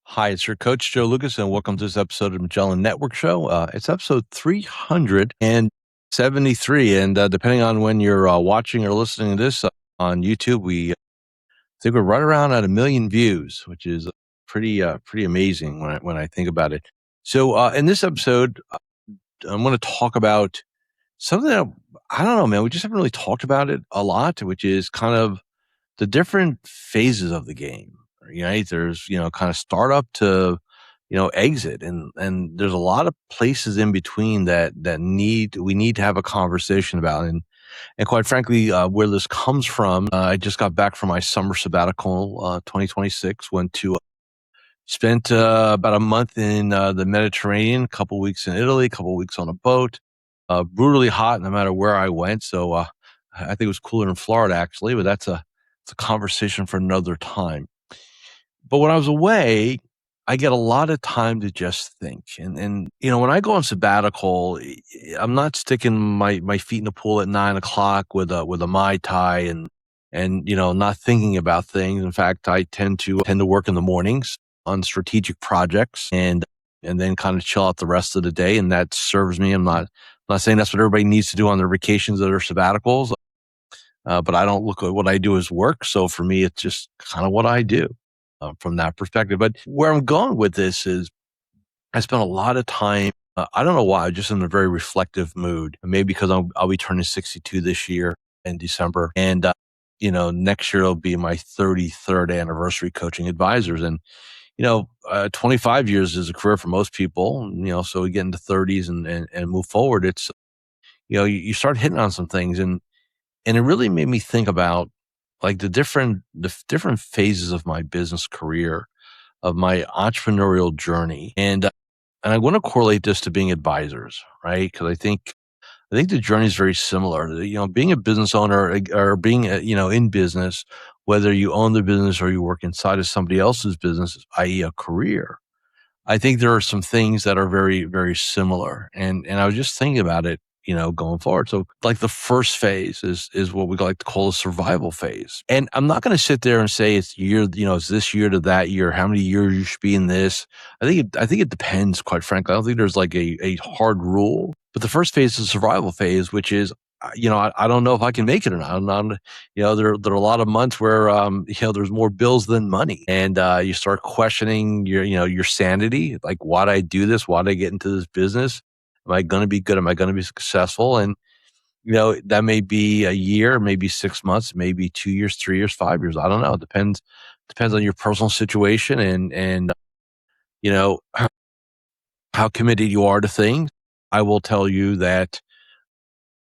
Hi, it's your coach, Joe Lucas, and welcome to this episode of Magellan Network Show. It's episode 373, and depending on when you're watching or listening to this on YouTube, we think we're right around at 1 million views, which is pretty amazing when I think about it. So in this episode, I'm going to talk about something that, I don't know, man, we just haven't really talked about it a lot, which is kind of the different phases of the game. Right? There's, kind of startup to, exit, and there's a lot of places in between that we need to have a conversation about. And quite frankly, where this comes from, I just got back from my summer sabbatical, 2026. Spent about a month in the Mediterranean, a couple weeks in Italy, a couple weeks on a boat. Brutally hot no matter where I went. So I think it was cooler in Florida actually, but it's a conversation for another time. But when I was away, I get a lot of time to just think. And when I go on sabbatical, I'm not sticking my feet in the pool at 9 o'clock with a Mai Tai and not thinking about things. In fact, I tend to work in the mornings on strategic projects and then kind of chill out the rest of the day. And that serves me. I'm not saying that's what everybody needs to do on their vacations or their sabbaticals. But I don't look at what I do as work. So for me, it's just kind of what I do from that perspective. But where I'm going with this is I spent a lot of time, I don't know why, just in a very reflective mood. Maybe because I'll be turning 62 this year in December. And, next year it'll be my 33rd anniversary coaching advisors. And, 25 years is a career for most people, so we get into 30s and move forward. It's, you start hitting on some things and it really made me think about like the different phases of my business career, of my entrepreneurial journey. And I want to correlate this to being advisors, right? Because I think the journey is very similar. Being a business owner or being, in business, whether you own the business or you work inside of somebody else's business, i.e. a career, I think there are some things that are very, very similar. And I was just thinking about it, going forward. So like the first phase is what we like to call a survival phase. And I'm not going to sit there and say it's it's this year to that year, how many years you should be in this. I think it depends, quite frankly. I don't think there's like a hard rule. But the first phase is survival phase, which is, I don't know if I can make it or not. There are a lot of months where, there's more bills than money. And you start questioning your sanity. Like, why did I do this? Why did I get into this business? Am I going to be good? Am I going to be successful? And, that may be a year, maybe 6 months, maybe 2 years, 3 years, 5 years. I don't know. It depends on your personal situation and how committed you are to things. I will tell you that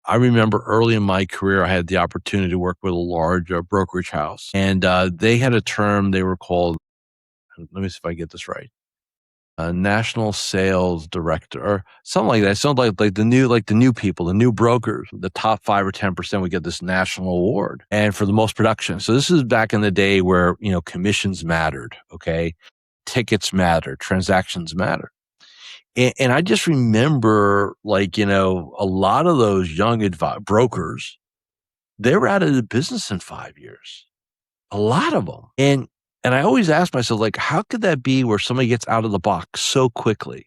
I remember early in my career, I had the opportunity to work with a large brokerage house, and they had a term they were called. Let me see if I get this right. National sales director or something like that. It sounds like the new people, the new brokers, the top 5 or 10% would get this national award and for the most production. So this is back in the day where, commissions mattered. Okay. Tickets mattered, transactions mattered. And I just remember a lot of those young brokers, they were out of the business in 5 years. A lot of them. And I always ask myself, like, how could that be where somebody gets out of the box so quickly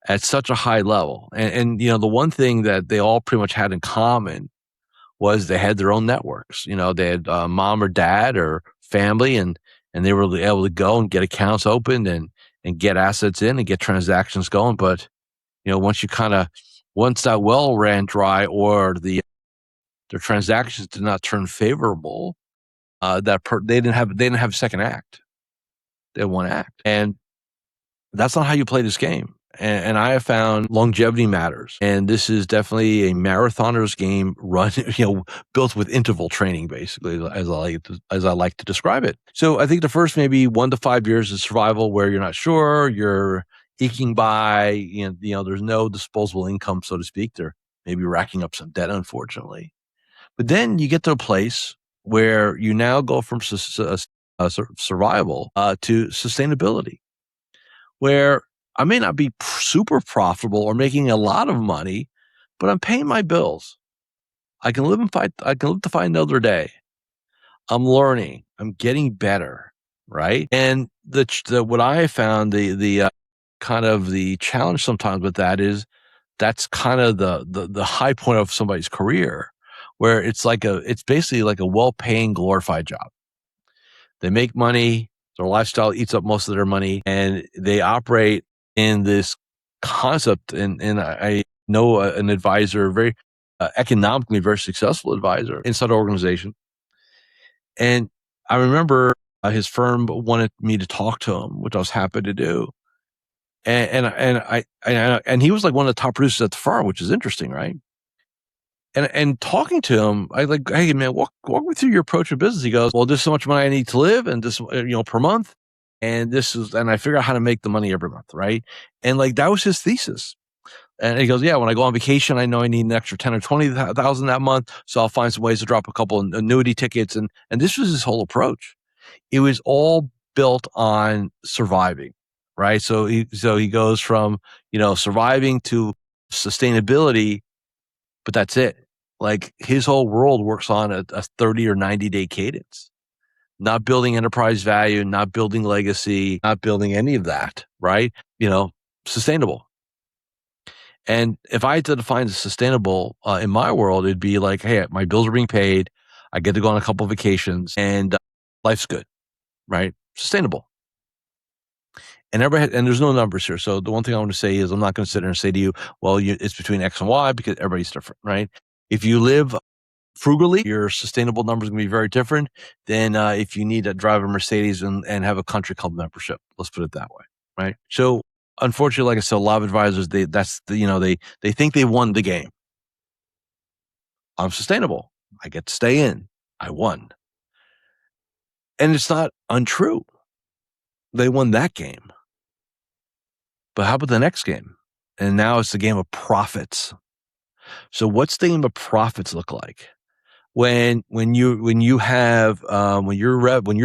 at such a high level? And the one thing that they all pretty much had in common was they had their own networks. They had mom or dad or family, and they were able to go and get accounts opened and get assets in and get transactions going. But, once that well ran dry or their transactions did not turn favorable, they didn't have a second act. They had one act. And that's not how you play this game. And I have found longevity matters. And this is definitely a marathoner's game run, built with interval training, basically, as I like to describe it. So I think the first maybe 1 to 5 years is survival, where you're not sure, you're eking by, there's no disposable income, so to speak. They're maybe racking up some debt, unfortunately. But then you get to a place where you now go from survival to sustainability, where I may not be super profitable or making a lot of money, but I'm paying my bills. I can live to fight another day. I'm learning. I'm getting better. right? And the what I found the kind of the challenge sometimes with that is that's kind of the high point of somebody's career, where it's basically like a well-paying glorified job. They make money, their lifestyle eats up most of their money, and they operate in this concept. And I know an advisor, very economically very successful advisor inside our organization. And I remember his firm wanted me to talk to him, which I was happy to do. And he was like one of the top producers at the firm, which is interesting, right? And talking to him, I like, hey man, walk me through your approach to business. He goes, well, this is so much money I need to live, and this, per month, and I figure out how to make the money every month, right? And like that was his thesis. And he goes, yeah, when I go on vacation, I know I need an extra 10 or 20,000 that month, so I'll find some ways to drop a couple annuity tickets, and this was his whole approach. It was all built on surviving, right? So he goes from surviving to sustainability, but that's it. Like his whole world works on a 30 or 90-day cadence, not building enterprise value, not building legacy, not building any of that, right? Sustainable. And if I had to define the sustainable in my world, it'd be like, hey, my bills are being paid, I get to go on a couple of vacations, and life's good, right? Sustainable. And and there's no numbers here. So the one thing I want to say is I'm not going to sit there and say to you, well, it's between X and Y, because everybody's different, right? If you live frugally, your sustainable numbers are going to be very different than if you need to drive a Mercedes and have a country club membership. Let's put it that way, right? So unfortunately, like I said, a lot of advisors, they think they won the game. I'm sustainable. I get to stay in. I won. And it's not untrue. They won that game. But how about the next game? And now it's the game of profits. So what's the game of profits look like? When your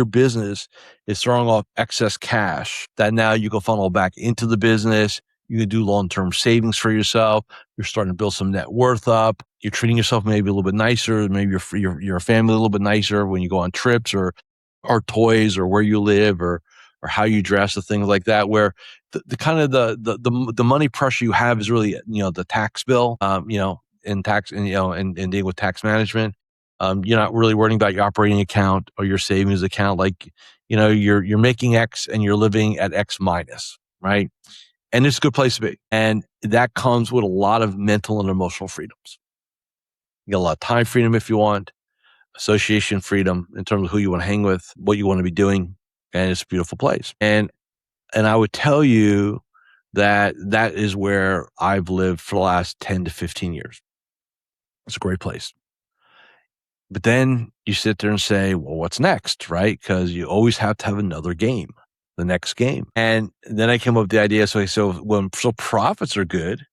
business is throwing off excess cash that now you can funnel back into the business, you can do long-term savings for yourself. You're starting to build some net worth up. You're treating yourself maybe a little bit nicer. Maybe your family a little bit nicer when you go on trips or toys or where you live or how you dress or things like that. Where the kind of the money pressure you have is really the tax bill. In tax and dealing with tax management. You're not really worrying about your operating account or your savings account. Like, you're making X and you're living at X minus, right? And it's a good place to be. And that comes with a lot of mental and emotional freedoms. You get a lot of time freedom if you want, association freedom in terms of who you want to hang with, what you want to be doing. And it's a beautiful place. And I would tell you that is where I've lived for the last 10 to 15 years. It's a great place. But then you sit there and say, well, what's next, right? Because you always have to have another game, the next game. And then I came up with the idea, so profits are good,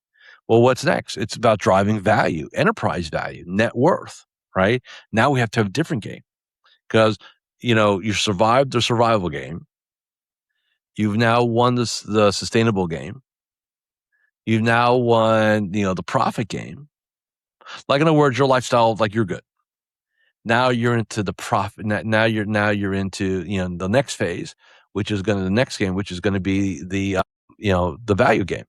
well, what's next? It's about driving value, enterprise value, net worth, right? Now we have to have a different game because, you survived the survival game. You've now won the sustainable game. You've now won, the profit game. Like, in other words, your lifestyle, like, you're good. Now you're into the profit. Now you're into the next phase, which is the next game, which is going to be the the value game,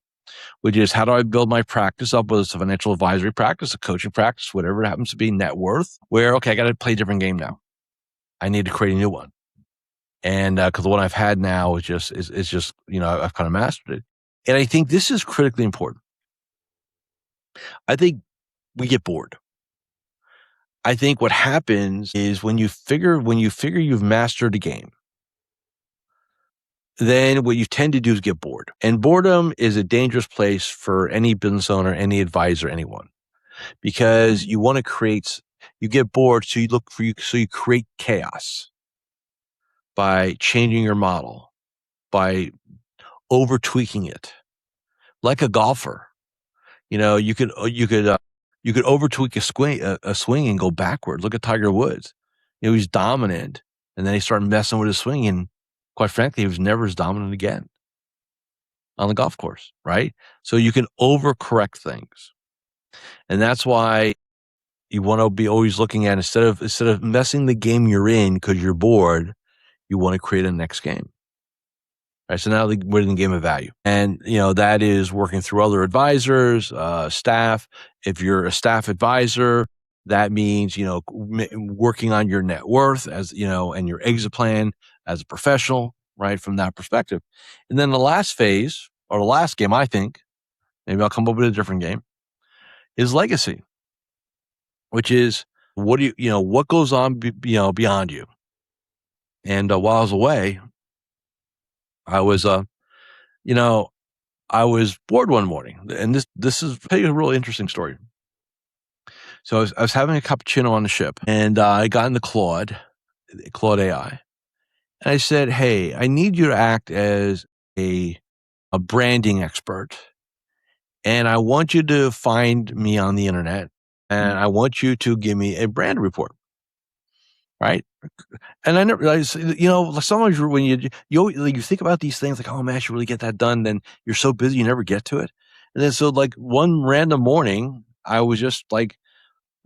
which is how do I build my practice up, whether it's a financial advisory practice, a coaching practice, whatever it happens to be, net worth. Where okay, I got to play a different game now. I need to create a new one, and because the one I've had now is just I've kind of mastered it, and I think this is critically important. I think we get bored. I think what happens is when you figure you've mastered a game, then what you tend to do is get bored. And boredom is a dangerous place for any business owner, any advisor, anyone, because you want to you get bored. So you create chaos by changing your model, by over tweaking it. Like a golfer, you could over tweak a swing and go backwards. Look at Tiger Woods. He's dominant, and then he started messing with his swing, and quite frankly, he was never as dominant again on the golf course, right? So you can overcorrect things, and that's why you want to be always looking at instead of messing the game you're in because you're bored, You want to create a next game. Right, so now we're in the game of value. And, that is working through other advisors, staff. If you're a staff advisor, that means, working on your net worth and your exit plan as a professional, right, from that perspective. And then the last phase, or the last game, I think, maybe I'll come up with a different game, is legacy, which is what goes on, beyond you. And while I was away, I was, I was bored one morning, and this is a really interesting story. So I was having a cappuccino on the ship, and I got into Claude AI, and I said, "Hey, I need you to act as a branding expert, and I want you to find me on the internet, and I want you to give me a brand report." Right? And I never realized, sometimes when you think about these things like, oh man, I should really get that done. Then you're so busy, you never get to it. And then so like one random morning, I was just like,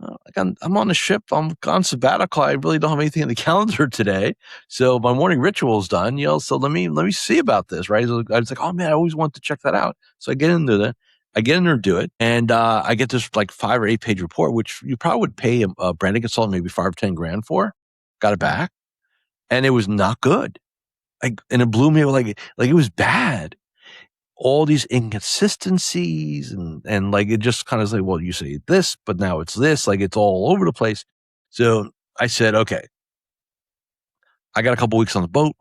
oh, like I'm on the ship, I'm on sabbatical. I really don't have anything in the calendar today. So my morning ritual is done, so let me see about this. Right. So I was like, oh man, I always want to check that out. So I get into that. I get in there and do it. And I get this like 5 or 8 page report, which you probably would pay a branding consultant maybe 5 or 10 grand for. Got it back. And it was not good. And it blew me like it was bad. All these inconsistencies and like, it just kind of like, well, you say this, but now it's this, like it's all over the place. So I said, okay, I got a couple weeks on the boat.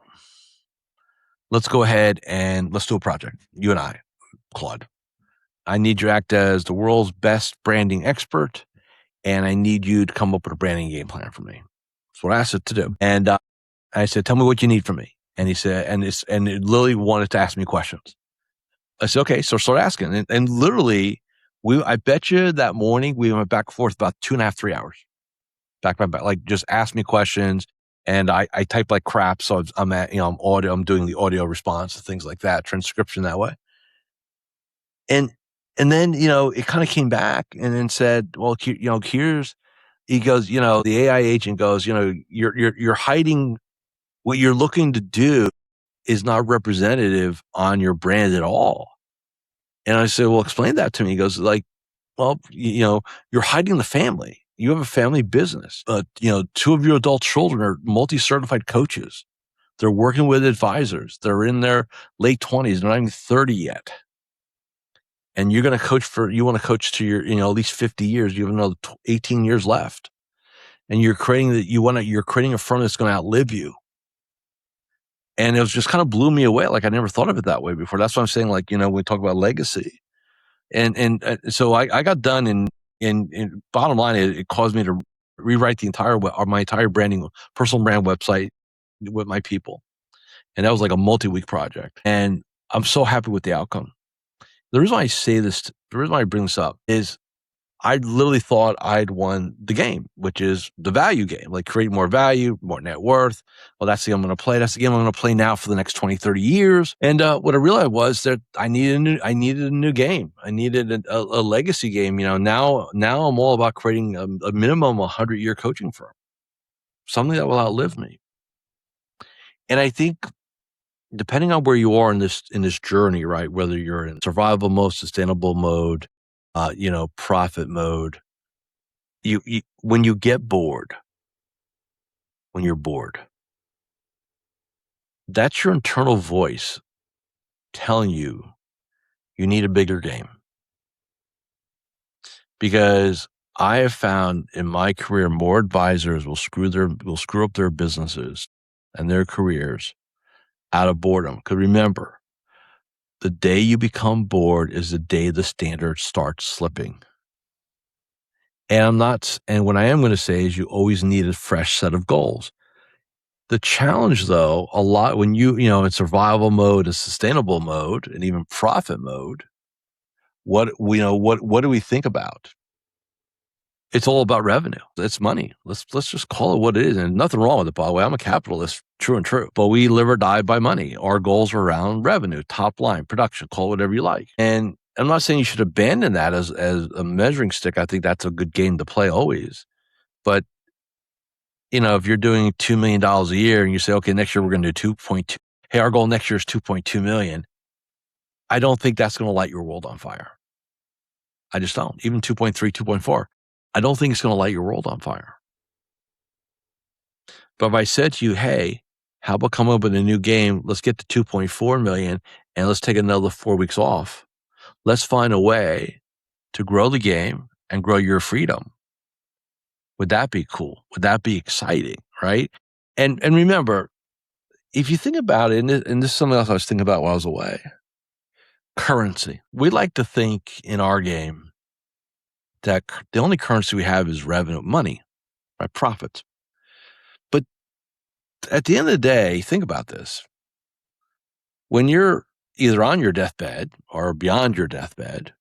Let's go ahead and let's do a project. You and I, Claude. I need you to act as the world's best branding expert, and I need you to come up with a branding game plan for me. That's what I asked it to do. And I said, tell me what you need from me. And he said, and it literally wanted to ask me questions. I said, okay, so start asking. And literally, I bet you that morning we went back and forth about 2.5, 3 hours. Back, like just ask me questions. And I type like crap. So I'm doing the audio response and things like that, transcription that way. And then, it kind of came back and then said, well, here's, he goes, the AI agent goes, you're hiding what you're looking to do is not representative on your brand at all. And I said, well, explain that to me. He goes like, well, you're hiding the family. You have a family business. 2 of your adult children are multi-certified coaches. They're working with advisors. They're in their late 20s. They're not even 30 yet. And you're going to you want to coach to your, at least 50 years. You have another 18 years left. And you're creating a firm that's going to outlive you. And it was just kind of blew me away. Like I never thought of it that way before. That's what I'm saying. Like, when we talk about legacy, and so I got done. And bottom line, it caused me to rewrite my entire personal brand website with my people, and that was like a multi-week project. And I'm so happy with the outcome. The reason why I bring this up is I literally thought I'd won the game, which is the value game, like create more value, more net worth. Well, that's the game I'm going to play. That's the game I'm going to play now for the next 20, 30 years. And what I realized was that I needed a new game. I needed a legacy game. Now I'm all about creating a minimum 100-year coaching firm, something that will outlive me. And I think depending on where you are in this journey, right, whether you're in survival mode, sustainable mode, profit mode, when you're bored, that's your internal voice telling you need a bigger game. Because I have found in my career, more advisors will screw up their businesses and their careers out of boredom. Because remember, the day you become bored is the day the standard starts slipping. And what I am going to say is you always need a fresh set of goals. The challenge, though, a lot when in survival mode, and sustainable mode, and even profit mode, what do we think about? It's all about revenue. It's money. Let's just call it what it is, and nothing wrong with it. By the way, I'm a capitalist, true and true. But we live or die by money. Our goals are around revenue, top line, production. Call it whatever you like. And I'm not saying you should abandon that as a measuring stick. I think that's a good game to play always. But if you're doing $2 million a year and you say, okay, next year we're going to do 2.2. Hey, our goal next year is 2.2 million. I don't think that's going to light your world on fire. I just don't. Even 2.3, 2.4. I don't think it's going to light your world on fire. But if I said to you, hey, how about come up with a new game? Let's get to 2.4 million and let's take another 4 weeks off. Let's find a way to grow the game and grow your freedom. Would that be cool? Would that be exciting? Right? And remember, if you think about it, and this is something else I was thinking about while I was away, currency. We like to think in our game that the only currency we have is revenue, money, right? Profits. But at the end of the day, think about this. When you're either on your deathbed or beyond your deathbed,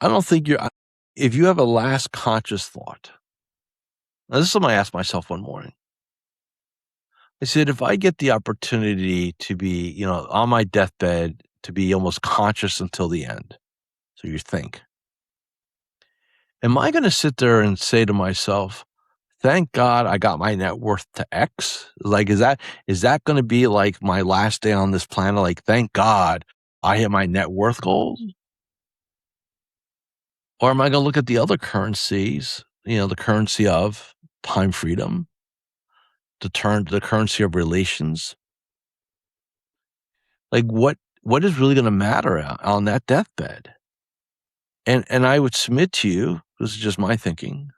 I don't think if you have a last conscious thought. Now, this is something I asked myself one morning. I said, if I get the opportunity to be, on my deathbed, to be almost conscious until the end, so you think, am I going to sit there and say to myself, thank God I got my net worth to X? Like, is that going to be like my last day on this planet? Like, thank God I hit my net worth goals? Or am I going to look at the other currencies, the currency of time freedom, the currency of relations? Like, what is really going to matter on that deathbed? And I would submit to you, this is just my thinking,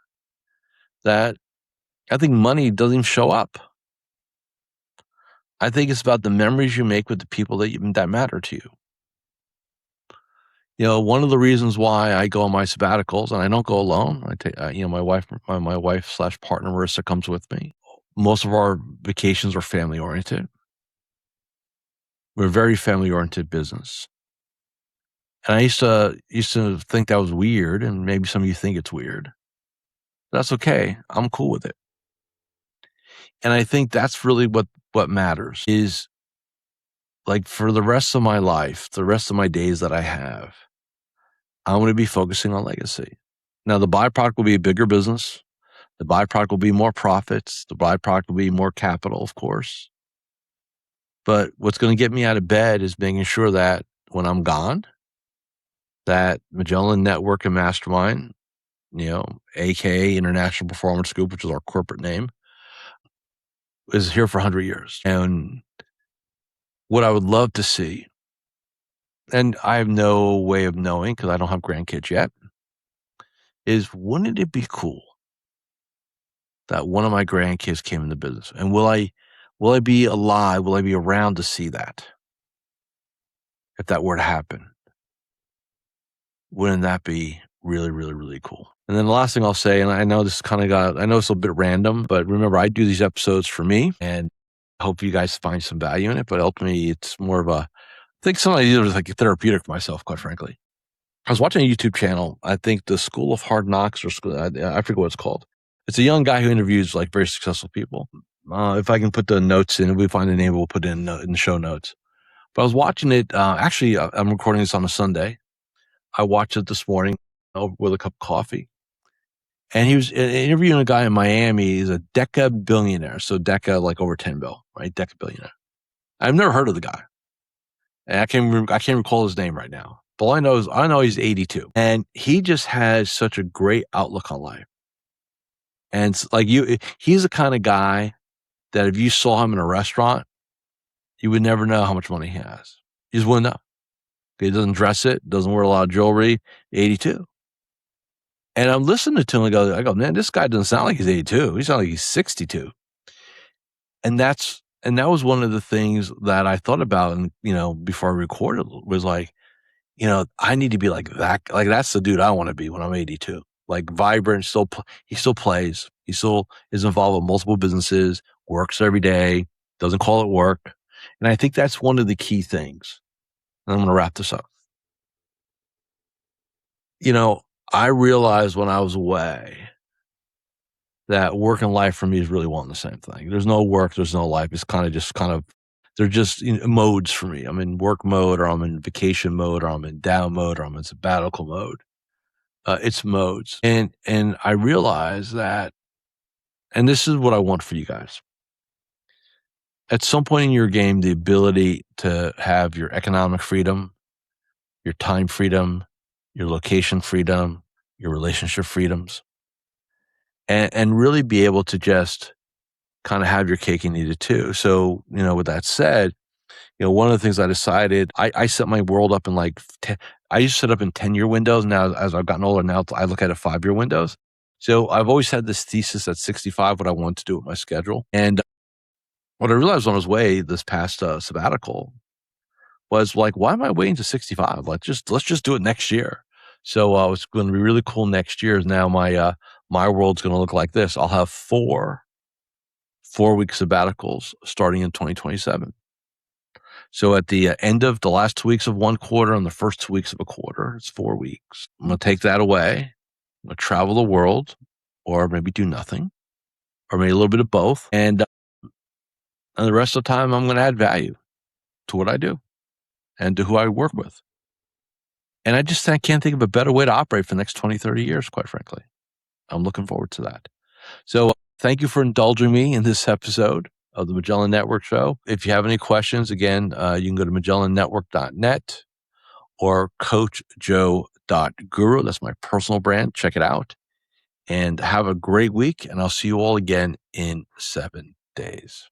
that I think money doesn't even show up. I think it's about the memories you make with the people that matter to you. One of the reasons why I go on my sabbaticals, and I don't go alone. I take, my wife/partner Marissa comes with me. Most of our vacations are family oriented. We're a very family oriented business, and I used to think that was weird, and maybe some of you think it's weird. That's okay. I'm cool with it, and I think that's really what matters is, like, for the rest of my life, the rest of my days that I have, I'm going to be focusing on legacy. Now, the byproduct will be a bigger business. The byproduct will be more profits. The byproduct will be more capital, of course. But what's going to get me out of bed is making sure that when I'm gone, that Magellan Network and Mastermind, AKA International Performance Group, which is our corporate name, is here for 100 years. And what I would love to see, and I have no way of knowing because I don't have grandkids yet, is wouldn't it be cool that one of my grandkids came in the business? And will I be alive? Will I be around to see that? If that were to happen, wouldn't that be really, really, really cool? And then the last thing I'll say, and I know this I know it's a bit random, but remember, I do these episodes for me, and I hope you guys find some value in it. But ultimately, it's more of I think something I do is like therapeutic for myself, quite frankly. I was watching a YouTube channel. I think the School of Hard Knocks, or I forget what it's called. It's a young guy who interviews like very successful people. If I can put the notes in, if we find the name, we'll put it in the show notes. But I was watching it. Actually, I'm recording this on a Sunday. I watched it this morning with a cup of coffee. And he was interviewing a guy in Miami. He's a deca billionaire. So deca, like over 10 bill, right? Deca billionaire. I've never heard of the guy. And I can't recall his name right now. But all I know he's 82. And he just has such a great outlook on life. And it's like he's the kind of guy that if you saw him in a restaurant, you would never know how much money he has. You just wouldn't know. He doesn't dress it, doesn't wear a lot of jewelry, 82. And I'm listening to him, I go, man, this guy doesn't sound like he's 82. He sounds like he's 62. And that was one of the things that I thought about, and before I recorded, was like, I need to be like that. Like, that's the dude I want to be when I'm 82. Like, vibrant, he still plays. He still is involved with multiple businesses, works every day, doesn't call it work. And I think that's one of the key things. And I'm going to wrap this up. I realized when I was away that work and life for me is really one and the same thing. There's no work, there's no life. It's they're just modes for me. I'm in work mode, or I'm in vacation mode, or I'm in down mode, or I'm in sabbatical mode. It's modes. And I realized that And this is what I want for you guys. At some point in your game, the ability to have your economic freedom, your time freedom, your location freedom, your relationship freedoms, and really be able to just kind of have your cake and eat it too. So, with that said, one of the things I decided, I set my world up in I used to set up in 10-year windows. Now, as I've gotten older, now I look at it 5-year windows. So I've always had this thesis at 65, what I want to do with my schedule. And what I realized on his way this past sabbatical was like, why am I waiting to 65? Let's just do it next year. So it's going to be really cool next year. Is now my world's going to look like this. I'll have 4-week sabbaticals starting in 2027. So at the end of the last 2 weeks of one quarter and the first 2 weeks of a quarter, it's 4 weeks. I'm going to take that away. I'm going to travel the world, or maybe do nothing, or maybe a little bit of both. And the rest of the time, I'm going to add value to what I do and to who I work with. And I can't think of a better way to operate for the next 20, 30 years, quite frankly. I'm looking forward to that. So thank you for indulging me in this episode of the Magellan Network Show. If you have any questions, again, you can go to magellannetwork.net or coachjoe.guru. That's my personal brand. Check it out. And have a great week. And I'll see you all again in 7 days.